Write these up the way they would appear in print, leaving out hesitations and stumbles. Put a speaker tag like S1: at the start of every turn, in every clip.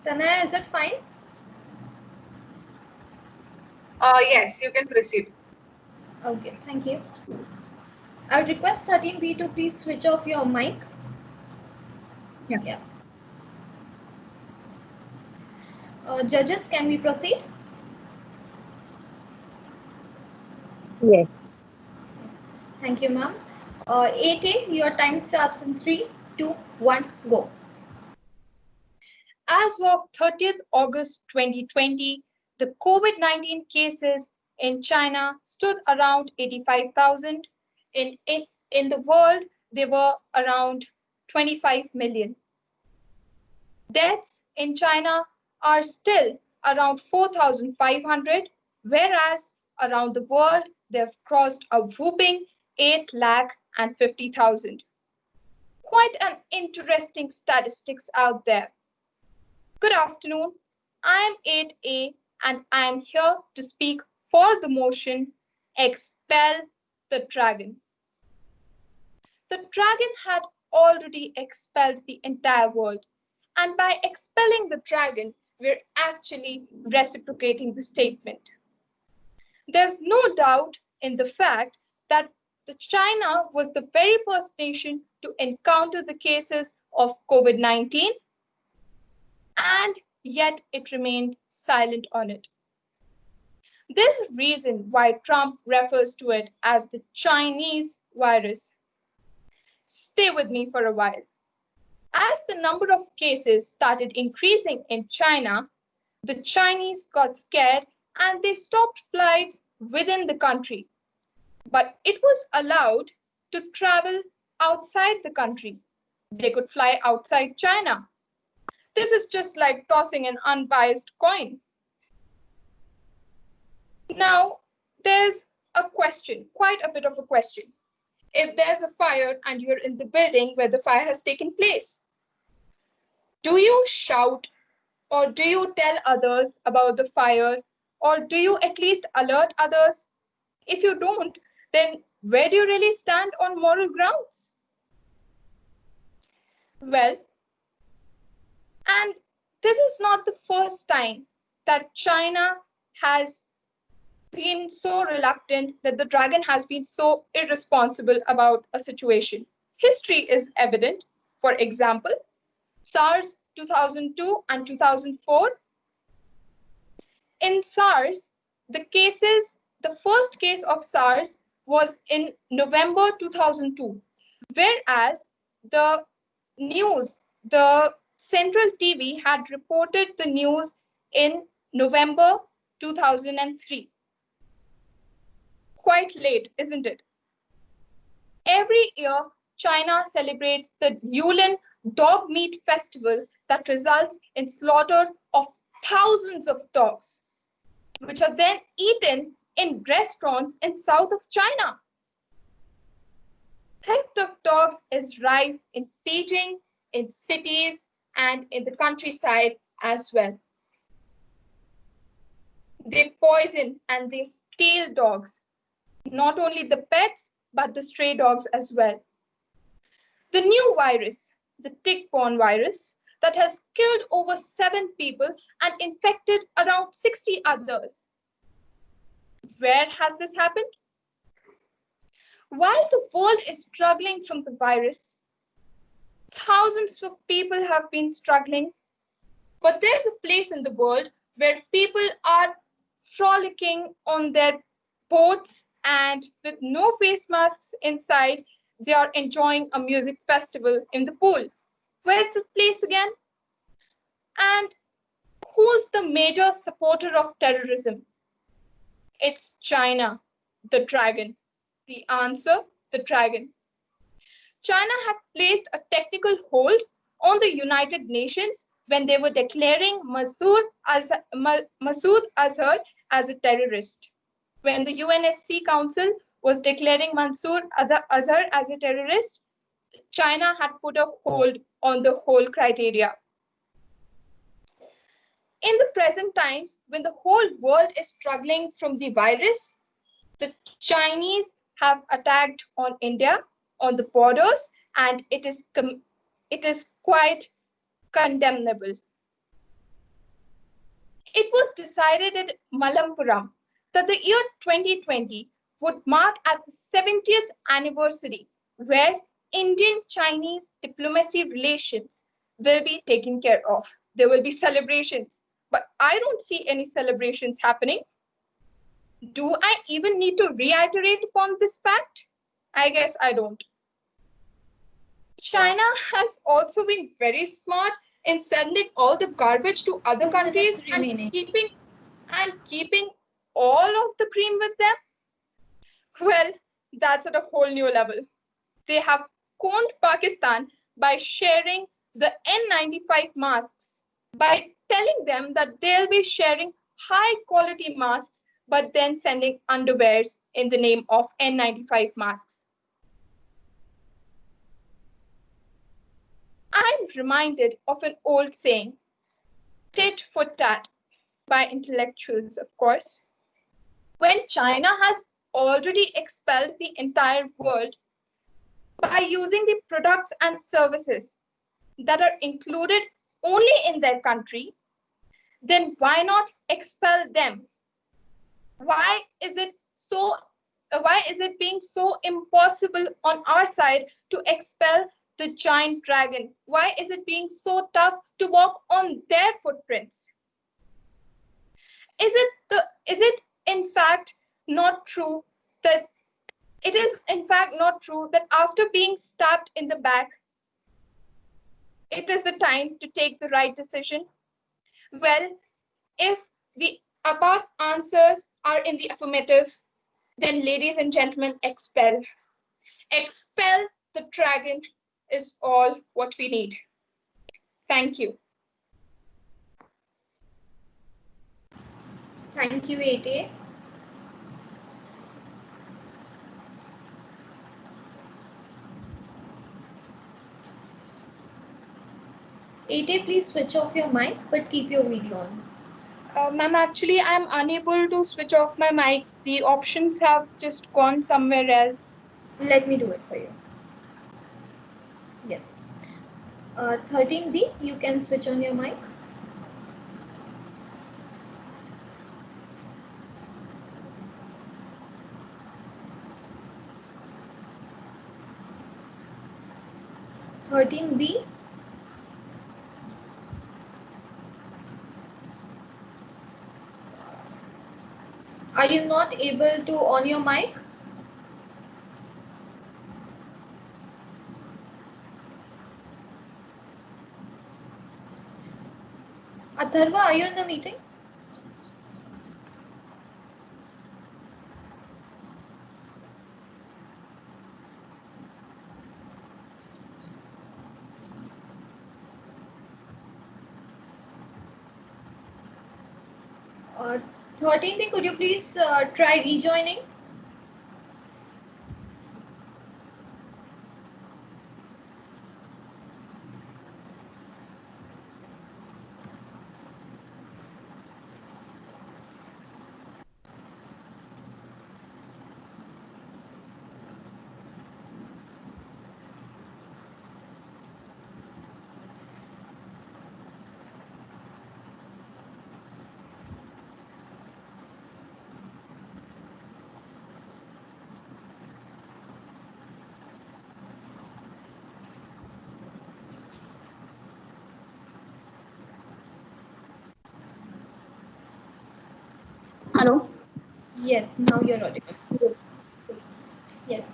S1: Tanaya, is it fine?
S2: Yes, you can proceed.
S1: Okay, thank you. I would request 13B to please switch off your mic. Yeah. Judges, can we proceed?
S3: Yes.
S1: Yes. Thank you, ma'am. 8A, your time starts in 3, 2, 1, go.
S4: As of 30th August 2020, the COVID-19 cases in China stood around 85,000. In the world, they were around 25 million. Deaths in China are still around 4,500, whereas around the world, they've crossed a whooping 8,50,000. Quite an interesting statistics out there. Good afternoon. I am 8A and I am here to speak for the motion Expel the Dragon. The dragon had already expelled the entire world, and by expelling the dragon, we're actually reciprocating the statement. There's no doubt in the fact that China was the very first nation to encounter the cases of COVID-19, and yet it remained silent on it. There's a reason why Trump refers to it as the Chinese virus. Stay with me for a while. As the number of cases started increasing in China, the Chinese got scared and they stopped flights within the country. But it was allowed to travel outside the country. They could fly outside China. This is just like tossing an unbiased coin. Now, there's a question, quite a bit of a question. If there's a fire and you're in the building where the fire has taken place, do you shout or do you tell others about the fire, or do you at least alert others? If you don't, then where do you really stand on moral grounds? Well, and this is not the first time that China has been so reluctant, that the dragon has been so irresponsible about a situation. History is evident. For example, SARS 2002 and 2004. In SARS, the first case of SARS was in November 2002, whereas the Central TV had reported the news in November 2003. Quite late, isn't it? Every year, China celebrates the Yulin Dog Meat Festival that results in slaughter of thousands of dogs, which are then eaten in restaurants in south of China. Theft of dogs is rife in Beijing, in cities, and in the countryside as well. They poison and they steal dogs, not only the pets, but the stray dogs as well. The new virus, the tick-borne virus, that has killed over 7 people and infected around 60 others. Where has this happened? While the world is struggling from the virus, thousands of people have been struggling, but there's a place in the world where people are frolicking on their boats and with no face masks inside, they are enjoying a music festival in the pool. Where's the place again? And who's the major supporter of terrorism? It's China, the dragon. The answer, the dragon. China had placed a technical hold on the United Nations when they were declaring Masood Azhar as a terrorist. When the UNSC Council was declaring Masood Azhar as a terrorist, China had put a hold on the whole criteria. In the present times, when the whole world is struggling from the virus, the Chinese have attacked on India, on the borders, and it is quite condemnable. It was decided at Malampuram that the year 2020 would mark as the 70th anniversary where Indian-Chinese diplomacy relations will be taken care of. There will be celebrations, but I don't see any celebrations happening. Do I even need to reiterate upon this fact? I guess I don't. China has also been very smart in sending all the garbage to other
S1: 2
S4: countries
S1: minutes remaining.
S4: and keeping all of the cream with them. Well, that's at a whole new level. They have coned Pakistan by sharing the N95 masks, by telling them that they'll be sharing high quality masks, but then sending underwears in the name of N95 masks. I'm reminded of an old saying, tit for tat, by intellectuals, of course. When China has already expelled the entire world by using the products and services that are included only in their country, then why not expel them? Why is it being so impossible on our side to expel the giant dragon? Why is it being so tough to walk on their footprints? Is it in fact not true that after being stabbed in the back, it is the time to take the right decision? Well, if the above answers are in the affirmative, then ladies and gentlemen, expel. Expel the dragon is all what we need. Thank you.
S1: Thank you, 8A. Please switch off your mic, but keep your video on.
S4: Ma'am, actually, I'm unable to switch off my mic. The options have just gone somewhere else.
S1: Let me do it for you. Yes. 13B, you can switch on your mic. B. Are you not able to on your mic? Atharva, are you in the meeting? Uh, 13B, could you please try rejoining?
S5: Hello.
S1: Yes, now you're audible. Yes.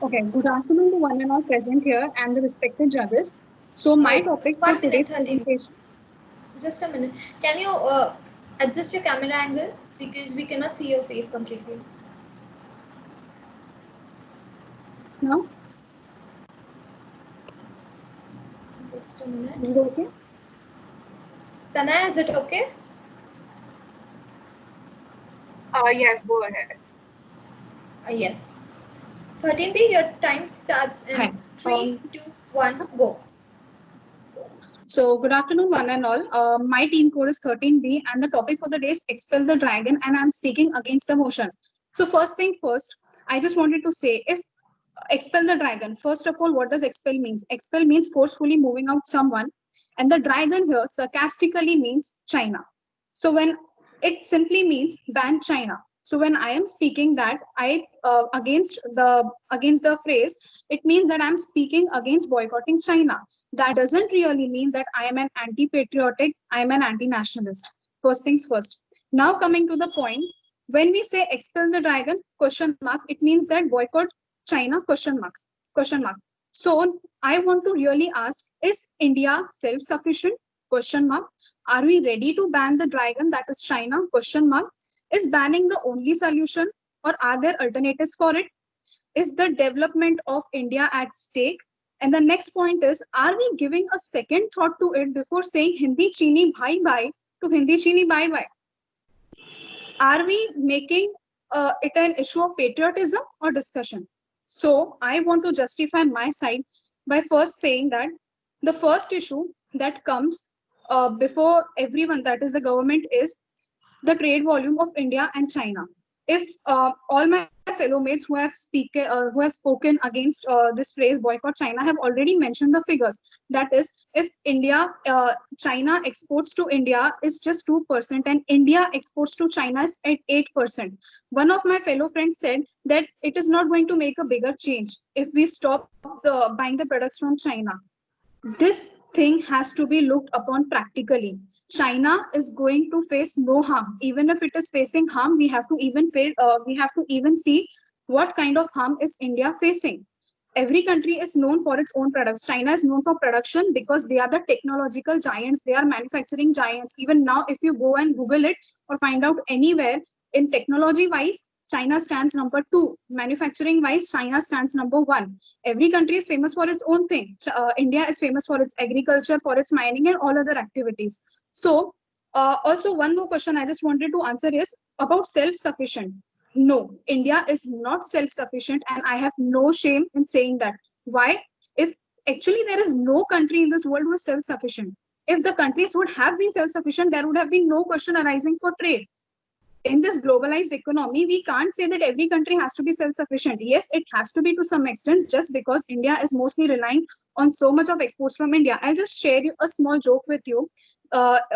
S5: Okay. Good afternoon to one and all present here and the respected judges. So my topic for
S1: 1 minute,
S5: today's
S1: 13.
S5: presentation.
S1: Just a minute. Can you adjust your camera angle because we cannot see your face completely.
S5: Now,
S1: Just a minute.
S5: is it okay?
S1: Tanaya, is it okay?
S2: Yes, go ahead.
S1: Yes. 13B, your time starts in
S5: Hi.
S1: 3, 2, 1, go.
S5: So good afternoon one and all. My team code is 13B and the topic for the day is Expel the Dragon, and I'm speaking against the motion. So first thing first, I just wanted to say, if expel the dragon, first of all, what does expel means? Expel means forcefully moving out someone, And the dragon here sarcastically means China. So when it simply means ban China. So when I am speaking that I against the phrase, it means that I'm speaking against boycotting China. That doesn't really mean that I am an anti-patriotic, I am an anti-nationalist. First things first. Now coming to the point, when we say expel the dragon, question mark, it means that boycott China, question mark. So I want to really ask, is India self-sufficient? Question mark. Are we ready to ban the dragon, that is China? Question mark. Is banning the only solution, or are there alternatives for it? Is the development of India at stake? And the next point is, are we giving a second thought to it before saying Hindi Chini bye bye to Hindi Chini bye bye? Are we making it an issue of patriotism or discussion? So I want to justify my side by first saying that the first issue that comes before everyone, that is the government, is the trade volume of India and China. If all my fellow mates who have spoken against this phrase boycott China have already mentioned the figures. That is, if China exports to India is just 2% and India exports to China is at 8%. One of my fellow friends said that it is not going to make a bigger change if we stop buying the products from China. This thing has to be looked upon practically. China is going to face no harm. Even if it is facing harm, we have to even see what kind of harm is India facing. Every country is known for its own products. China is known for production because they are the technological giants. They are manufacturing giants. Even now, if you go and Google it or find out anywhere, in technology wise, China stands number 2. Manufacturing wise, China stands number 1. Every country is famous for its own thing. India is famous for its agriculture, for its mining and all other activities. So also one more question I just wanted to answer is about self-sufficient. No, India is not self-sufficient, and I have no shame in saying that. Why? If actually there is no country in this world who is self-sufficient. If the countries would have been self-sufficient, there would have been no question arising for trade. In this globalized economy, we can't say that every country has to be self-sufficient. Yes, it has to be to some extent, just because India is mostly relying on so much of exports from India. I'll just share you a small joke with you,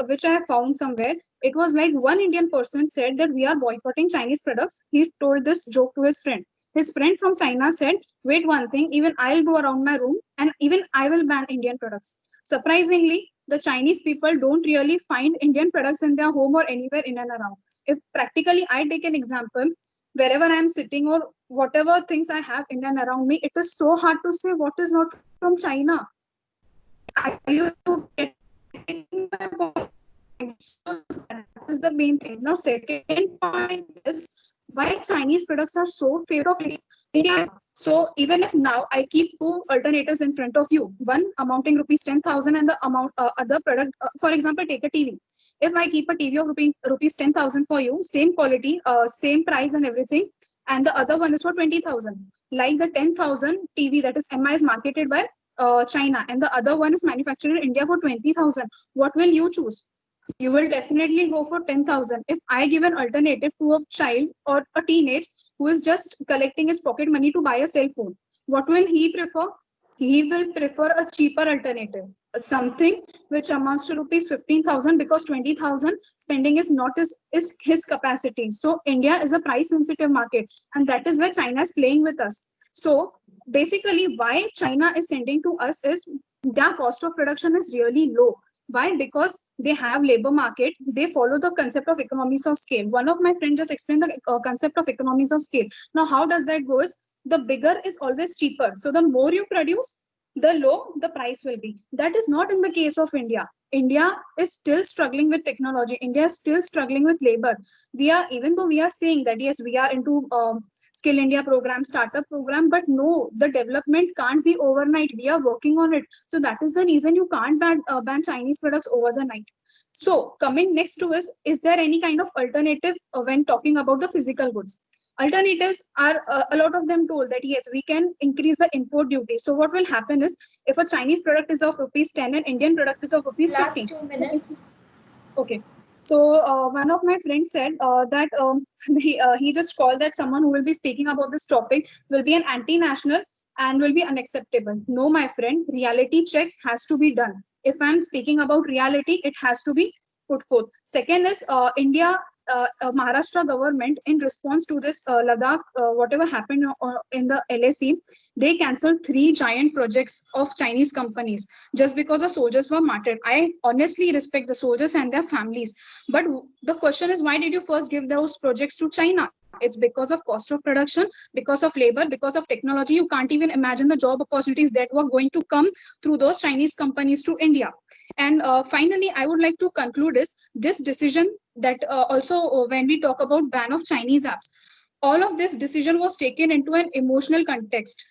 S5: which I have found somewhere. It was like one Indian person said that we are boycotting Chinese products. He told this joke to his friend. His friend from China said, wait one thing, even I'll go around my room and even I will ban Indian products. Surprisingly, the Chinese people don't really find Indian products in their home or anywhere in and around. If practically I take an example, wherever I'm sitting or whatever things I have in and around me, it is so hard to say what is not from China. Are you getting my point? So that is the main thing. Now, second point is why Chinese products are so favorite of India. So even if now I keep two alternatives in front of you, one amounting rupees 10,000 and the amount other product, for example, take a TV. If I keep a TV of rupees 10,000 for you, same quality, same price and everything, and the other one is for 20,000. Like the 10,000 TV that is MI is marketed by China, and the other one is manufactured in India for 20,000. What will you choose? You will definitely go for 10,000. If I give an alternative to a child or a teenage who is just collecting his pocket money to buy a cell phone, what will he prefer? He will prefer a cheaper alternative, something which amounts to rupees 15,000, because 20,000 spending is not his capacity. So India is a price sensitive market, and that is where China is playing with us. So basically why China is sending to us is their cost of production is really low. Why? Because they have labor market. They follow the concept of economies of scale. One of my friends just explained the concept of economies of scale. Now, how does that go? Is the bigger is always cheaper. So the more you produce, the low the price will be. That is not in the case of India. India is still struggling with technology. India is still struggling with labor. Even though we are saying that yes, we are into Skill India program, startup program, but no, the development can't be overnight. We are working on it. So that is the reason you can't ban Chinese products over the night. So coming next to is there any kind of alternative when talking about the physical goods? Alternatives are a lot of them told that yes, we can increase the import duty. So what will happen is if a Chinese product is of rupees 10 and Indian product is of rupees 50.
S1: Last 2 minutes.
S5: Okay. So one of my friends said that he just called that someone who will be speaking about this topic will be an anti-national and will be unacceptable. No, my friend, reality check has to be done. If I'm speaking about reality, it has to be put forth. Second is India, Maharashtra government, in response to this Ladakh, whatever happened in the LAC, they cancelled 3 giant projects of Chinese companies just because the soldiers were martyred. I honestly respect the soldiers and their families. But the question is, why did you first give those projects to China? It's because of cost of production, because of labor, because of technology. You can't even imagine the job opportunities that were going to come through those Chinese companies to India. And finally, I would like to conclude is this decision that also when we talk about ban of Chinese apps, all of this decision was taken into an emotional context.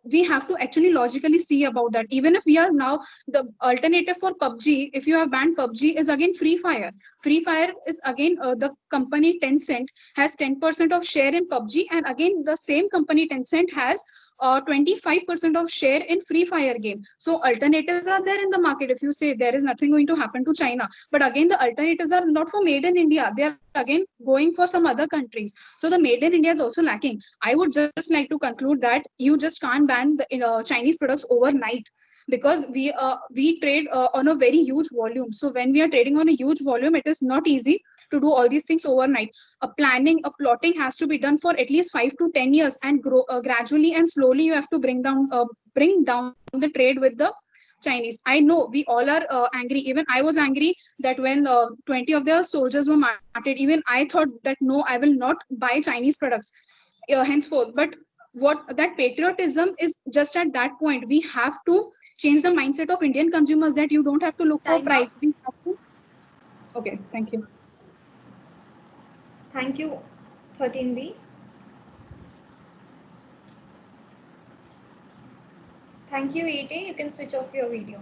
S5: We have to actually logically see about that. Even if we are now the alternative for PUBG, if you have banned PUBG, is again Free Fire. Free Fire is again the company Tencent has 10% of share in PUBG, and again the same company Tencent has 25% of share in Free Fire game. So alternatives are there in the market. If you say there is nothing going to happen to China, but again the alternatives are not for made in India. They are again going for some other countries. So the made in India is also lacking. I would just like to conclude that you just can't ban the Chinese products overnight, because we trade on a very huge volume. So when we are trading on a huge volume, it is not easy to do all these things overnight. A planning, a plotting has to be done for at least 5 to 10 years, and grow gradually and slowly. You have to bring down the trade with the Chinese. I know we all are angry. Even I was angry that when 20 of their soldiers were martyred, even I thought that no, I will not buy Chinese products henceforth. But what that patriotism is, just at that point, we have to change the mindset of Indian consumers that you don't have to look for
S1: Time up.
S5: price. We have to. Okay, thank you.
S1: Thank you, 13B. Thank you, 8A. You can switch off your video.